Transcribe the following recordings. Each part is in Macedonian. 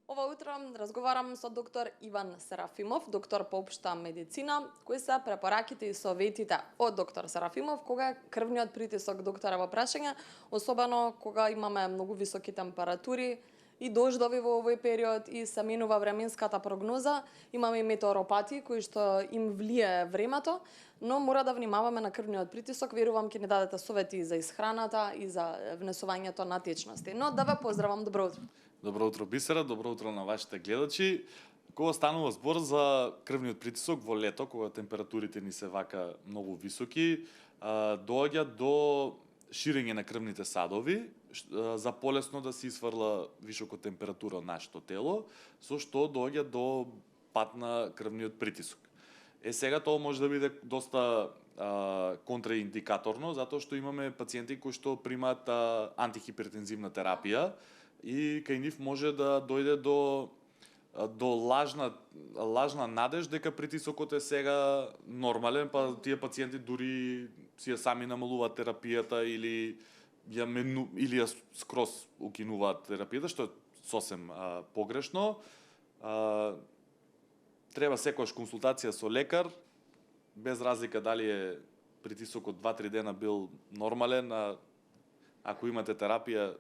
Ова утро разговарам со доктор Иван Серафимов, доктор по општа медицина. Кои се препораките и советите од доктор Серафимов кога крвниот притисок доктора во прашање, особено кога имаме многу високи температури и дождови во овој период и се менува временската прогноза, имаме и метеоропати кои што им влијае времето, но мора да внимаваме на крвниот притисок. Верувам ќе ни дадете совети и за исхраната и за внесувањето на течности. Но да ве поздравам, добро утро. Добро утро, Бисера, добро утро на вашите гледачи. Кога станува збор за крвниот притисок во лето, кога температурите ни се вака многу високи, доаѓа до ширење на крвните садови, за полесно да се исфрла висока температура од нашето тело, со што доаѓа до пад на крвниот притисок. Сега тоа може да биде доста контраиндикаторно, затоа што имаме пациенти кои што примаат антихипертензивна терапија, и кај нив може да дојде до лажна надеж дека притисокот е сега нормален, па тие пациенти дури си ја сами намалуваат терапијата или ја скроз укинуваат терапијата, што е сосем погрешно. Треба секогаш консултација со лекар, без разлика дали е притисокот 2-3 дена бил нормален, ако имате терапија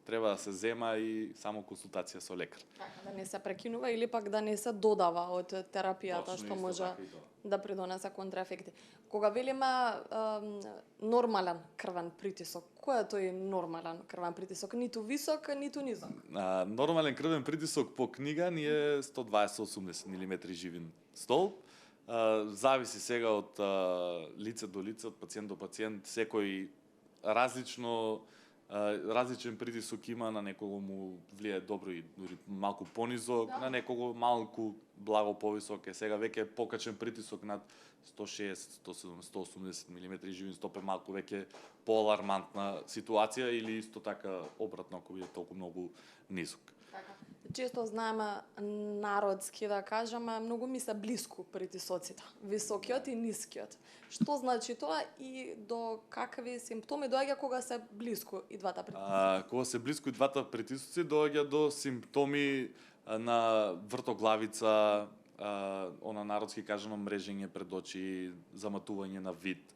треба да се зема и само консултација со лекар. Да не се прекинува или пак да не се додава од терапијата, што може да придонесе контраефекти. Кога велиме нормален крвен притисок, кој е тој нормален крвен притисок? Ниту висок, ниту низок? Нормален крвен притисок по книга ни е 120-80 мм живин столб. Зависи сега од лице до лице, од пациент до пациент, секој различен притисок има, на некого му влијае добро и дури малку понизок, на некого малку благо повисок, сега веќе покачен притисок над 160, 170, 180 мм живин стоп е малку веќе поалармантна ситуација или исто така обратно ако биде толку многу нисок. Често знаеме народски да кажеме, многу ми се блиску притисоците, високиот и нискиот. Што значи тоа и до какви симптоми доаѓа кога се блиску и двата притисоци? Кога се блиску и двата притисоци доаѓа до симптоми на вртоглавица, она народски кажано мрежење пред очи, заматување на вид.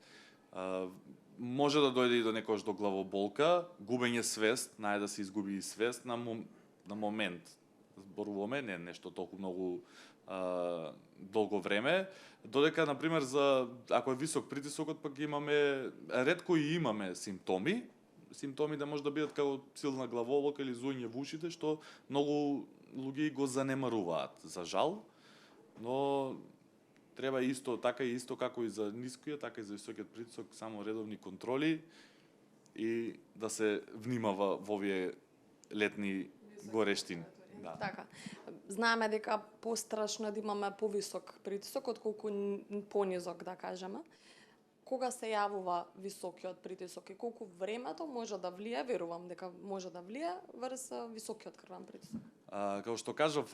Може да дојде и до некојаш до главоболка, губење свест, најде да се изгуби и свест на момент. Зборуваме, не нешто толку многу долго време, додека например ако е висок притисокот пак ретко и имаме симптоми да може да бидат како силна главоболка или зуење во ушите, што многу луѓе го занемаруваат, за жал, но треба исто како и за нискиот, така и за високиот притисок, само редовни контроли и да се внимава во овие летни горештини. Да. Така. Знаеме дека пострашно да имаме повисок притисок отколку понизок, да кажеме. Кога се јавува високиот притисок и колку времето може да влијае, верувам дека може да влијае врз високиот крвен притисок? Како што кажав,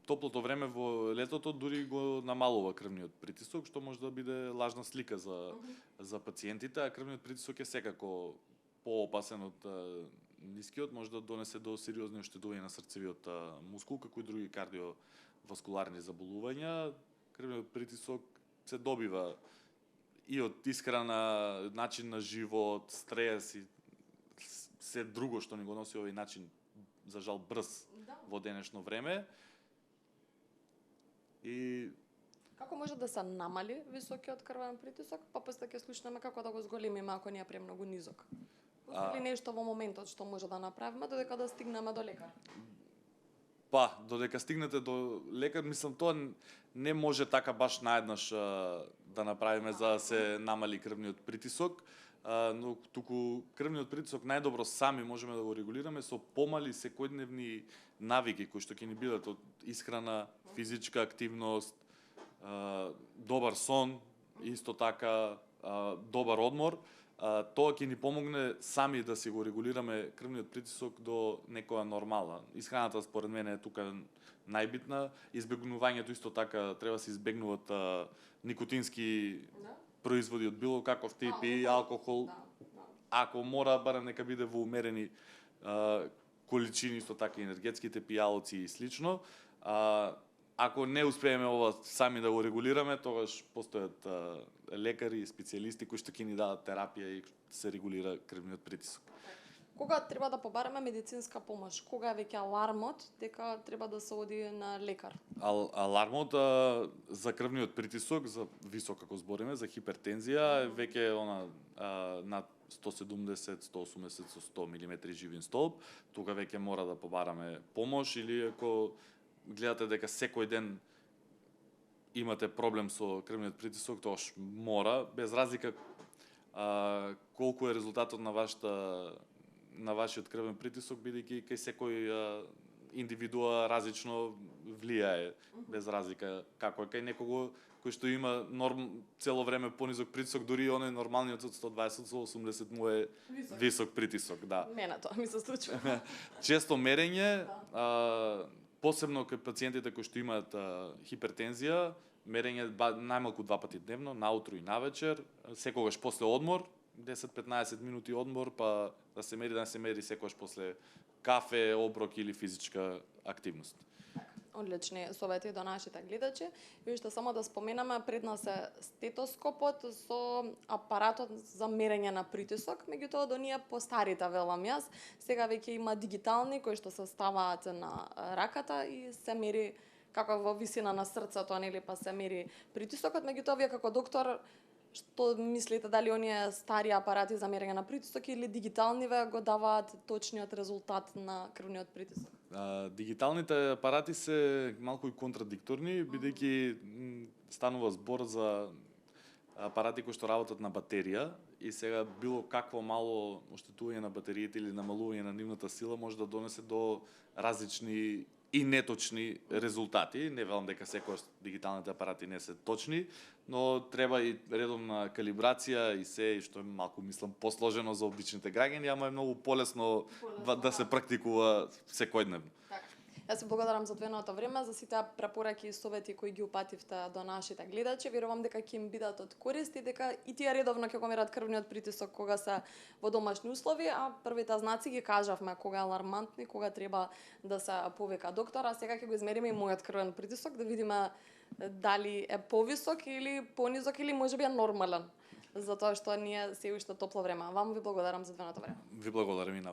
топлото време во летото дури го намалува крвниот притисок, што може да биде лажна слика за пациентите, а крвниот притисок е секако поопасен од нискиот, може да донесе до сериозни оштетувања на срцевиот мускул, како и други кардиоваскуларни заболувања. Крвниот притисок се добива и од исхрана, начин на живот, стрес и се друго што ни го носи овој начин, за жал брз во денешно време. И како може да се намали високиот крвен притисок, па после ќе слушнеме како да го зголемиме ако не е премногу низок? Или нешто во моментот што може да направиме додека да стигнеме до лекар? Додека стигнете до лекар, мислам тоа не може така баш наеднаш да направиме за да се намали крвниот притисок, но туку крвниот притисок најдобро сами можеме да го регулираме со помали секојдневни навики кои што ќе ни бидат од исхрана, физичка активност, добар сон, исто така добар одмор. Тоа ќе ни помогне сами да си го регулираме крвниот притисок до некоја нормала. Исхраната според мене е тука најбитна. Избегнувањето исто така треба да се избегнуваат никотински производи од било каков тип и алкохол. Ако мора, барем нека биде во умерени количини, исто така и енергетските пијалци и слично. Ако не успееме ова сами да го регулираме, тогаш постојат лекари и специјалисти кои што ќе ни дадат терапија и се регулира крвниот притисок. Кога треба да побараме медицинска помош? Кога е веќе алармот дека треба да се оди на лекар? Алармот за крвниот притисок, за висок ако збориме, за хипертензија е веќе над 170, 180 со 100 мм живин столб. Тука веќе мора да побараме помош, или ако гледате дека секој ден имате проблем со крвниот притисок, тогаш мора, без разлика колку е резултатот на вашиот крвен притисок, бидејќи кај секој индивидуа различно влијае, без разлика како е кај некого кој што има цело време понизок притисок, дури оној нормалниот од 120 со 80 му е висок притисок, да. Мене тоа ми се случува. Често мерење, посебно кај пациентите кои што имаат хипертензија, мерење најмалку 2 пати дневно, наутро и навечер, секогаш после одмор, 10-15 минути одмор, па да се мери секогаш после кафе, оброк или физичка активност. Одлични совети до нашите гледачи. И уште само да споменаме, пред нас е стетоскопот со апаратот за мерење на притисок, меѓутоа до ние постарите, велам јас, сега веќе има дигитални кои што се ставаат на раката и се мери како во висина на срцето, нели, па се мери притисокот, меѓутоа вие како доктор што мислите, дали оние стари апарати за мерење на притисок или дигиталниве го даваат точниот резултат на крвниот притисок? Дигиталните апарати се малку и контрадикторни, бидејќи станува збор за апарати кои што работат на батерија и сега било какво мало оштетување на батериите или намалување на нивната сила може да донесе до различни и неточни резултати. Не велам дека секогаш дигиталните апарати не се точни, но треба и редовна калибрација и се, што е малку, мислам, посложено за обичните граѓани, ама е многу полесно да се практикува секојдневно. Така. Јас се благодарам за одвоеното време, за сите препораки и совети кои ги упативте до нашите гледачи. Верувам дека ќе им бидат од корист и дека и тие редовно ќе го мерат крвниот притисок кога се во домашни услови, а првите знаци ги кажавме кога е алармантни, кога треба да се повика доктор, а сега ќе го измериме и мојот крвен притисок да видиме дали е повисок или понизок или можеби е нормален. Затоа што ние се уште топло време. Вам ви благодарам за одвоеното време. Ви благодарам и на